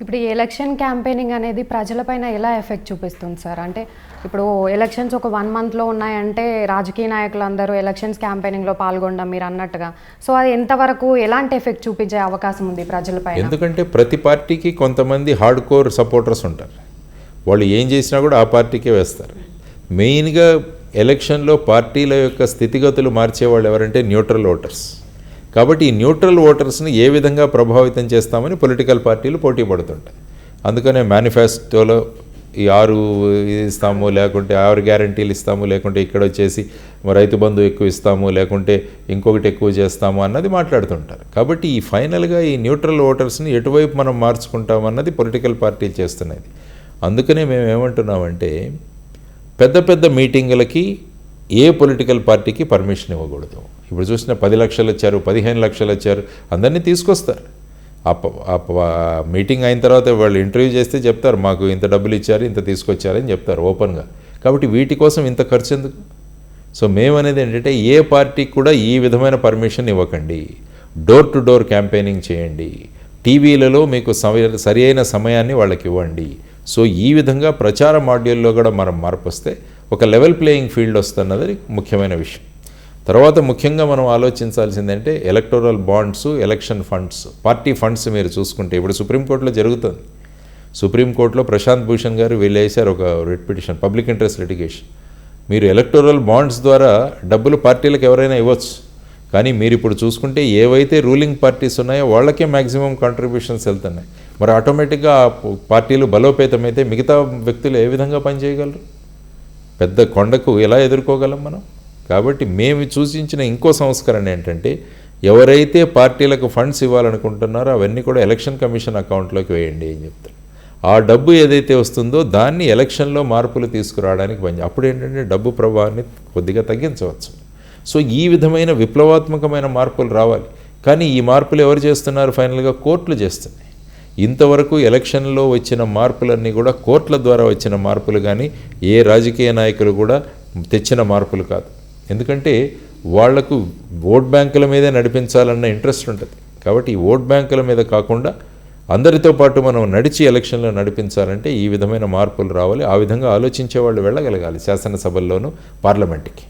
ఇప్పుడు ఈ election campaigning అనేది ప్రజలపైన ఎలా ఎఫెక్ట్ చూపిస్తుంది సార్? అంటే ఇప్పుడు ఎలక్షన్స్ ఒక 1 మంత్లో ఉన్నాయంటే రాజకీయ నాయకులందరూ ఎలక్షన్స్ క్యాంపెయినింగ్లో పాల్గొనడం మీరు అన్నట్టుగా, సో అది ఎంతవరకు ఎలాంటి ఎఫెక్ట్ చూపించే అవకాశం ఉంది ప్రజలపైన? ఎందుకంటే ప్రతి పార్టీకి కొంతమంది హార్డ్ కోర్ సపోర్టర్స్ ఉంటారు. వాళ్ళు ఏం చేసినా కూడా ఆ పార్టీకే వేస్తారు. మెయిన్గా ఎలక్షన్లో పార్టీల యొక్క స్థితిగతులు మార్చేవాళ్ళు ఎవరంటే న్యూట్రల్ ఓటర్స్. కాబట్టి ఈ న్యూట్రల్ ఓటర్స్ని ఏ విధంగా ప్రభావితం చేస్తామని పొలిటికల్ పార్టీలు పోటీ పడుతుంటాయి. అందుకనే మేనిఫెస్టోలో ఈ 6 ఇస్తాము, లేకుంటే 6 గ్యారంటీలు ఇస్తాము, లేకుంటే ఇక్కడ వచ్చేసి రైతు బంధు ఎక్కువ ఇస్తాము, లేకుంటే ఇంకొకటి ఎక్కువ చేస్తాము అన్నది మాట్లాడుతుంటారు. కాబట్టి ఈ ఫైనల్గా ఈ న్యూట్రల్ ఓటర్స్ని ఎటువైపు మనం మార్చుకుంటామన్నది పొలిటికల్ పార్టీలు చేస్తున్నది. అందుకనే మేము ఏమంటున్నామంటే పెద్ద పెద్ద మీటింగులకి ఏ పొలిటికల్ పార్టీకి పర్మిషన్ ఇవ్వకూడదు. ఇప్పుడు చూసిన 10 లక్షలు వచ్చారు, 15 లక్షలు వచ్చారు, అందరినీ తీసుకొస్తారు. మీటింగ్ అయిన తర్వాత వాళ్ళు ఇంటర్వ్యూ చేస్తే చెప్తారు, మాకు ఇంత డబ్బులు ఇచ్చారు, ఇంత తీసుకొచ్చారని చెప్తారు ఓపెన్గా. కాబట్టి వీటి కోసం ఇంత ఖర్చు ఎందుకు? సో మేమనేది ఏంటంటే ఏ పార్టీకి కూడా ఈ విధమైన పర్మిషన్ ఇవ్వకండి. డోర్ టు డోర్ క్యాంపెయినింగ్ చేయండి. టీవీలలో మీకు సరి అయిన సమయాన్ని వాళ్ళకి ఇవ్వండి. సో ఈ విధంగా ప్రచార మాడ్యూల్లో కూడా మనం మార్పు వస్తే ఒక లెవెల్ ప్లేయింగ్ ఫీల్డ్ వస్తున్నది ముఖ్యమైన విషయం. తర్వాత ముఖ్యంగా మనం ఆలోచించాల్సిందంటే electoral bonds, election funds, party funds మీరు చూసుకుంటే ఇప్పుడు సుప్రీంకోర్టులో జరుగుతుంది. సుప్రీంకోర్టులో ప్రశాంత్ భూషణ్ గారు వీళ్ళు వేశారు ఒక writ petition, public interest litigation. మీరు ఎలక్టోరల్ బాండ్స్ ద్వారా డబ్బులు పార్టీలకు ఎవరైనా ఇవ్వచ్చు, కానీ మీరు ఇప్పుడు చూసుకుంటే ఏవైతే రూలింగ్ పార్టీస్ ఉన్నాయో వాళ్ళకే మ్యాక్సిమం కాంట్రిబ్యూషన్స్ వెళ్తున్నాయి. మరి ఆటోమేటిక్గా ఆ పార్టీలు బలోపేతమైతే మిగతా వ్యక్తులు ఏ విధంగా పనిచేయగలరు? పెద్ద కొండకు ఎలా ఎదుర్కోగలం మనం? కాబట్టి మేము సూచించిన ఇంకో సంస్కరణ ఏంటంటే ఎవరైతే పార్టీలకు ఫండ్స్ ఇవ్వాలనుకుంటున్నారో అవన్నీ కూడా ఎలక్షన్ కమిషన్ అకౌంట్లోకి వేయండి అని చెప్తారు. ఆ డబ్బు ఏదైతే వస్తుందో దాన్ని ఎలక్షన్లో మార్పులు తీసుకురావడానికి అప్పుడు ఏంటంటే డబ్బు ప్రభావాన్ని కొద్దిగా తగ్గించవచ్చు. సో ఈ విధమైన విప్లవాత్మకమైన మార్పులు రావాలి. కానీ ఈ మార్పులు ఎవరు చేస్తున్నారు? ఫైనల్గా కోర్టులు చేస్తున్నాయి. ఇంతవరకు ఎలక్షన్లో వచ్చిన మార్పులన్నీ కూడా కోర్టుల ద్వారా వచ్చిన మార్పులు, కానీ ఏ రాజకీయ నాయకులు కూడా తెచ్చిన మార్పులు కాదు. ఎందుకంటే వాళ్లకు ఓట్ బ్యాంకుల మీదే నడిపించాలన్న ఇంట్రెస్ట్ ఉంటుంది. కాబట్టి ఈ ఓట్ బ్యాంకుల మీద కాకుండా అందరితో పాటు మనం నడిచి ఎలక్షన్లో నడిపించాలంటే ఈ విధమైన మార్పులు రావాలి. ఆ విధంగా ఆలోచించే వాళ్ళు వెళ్ళగలగాలి శాసనసభల్లోనూ పార్లమెంట్కి.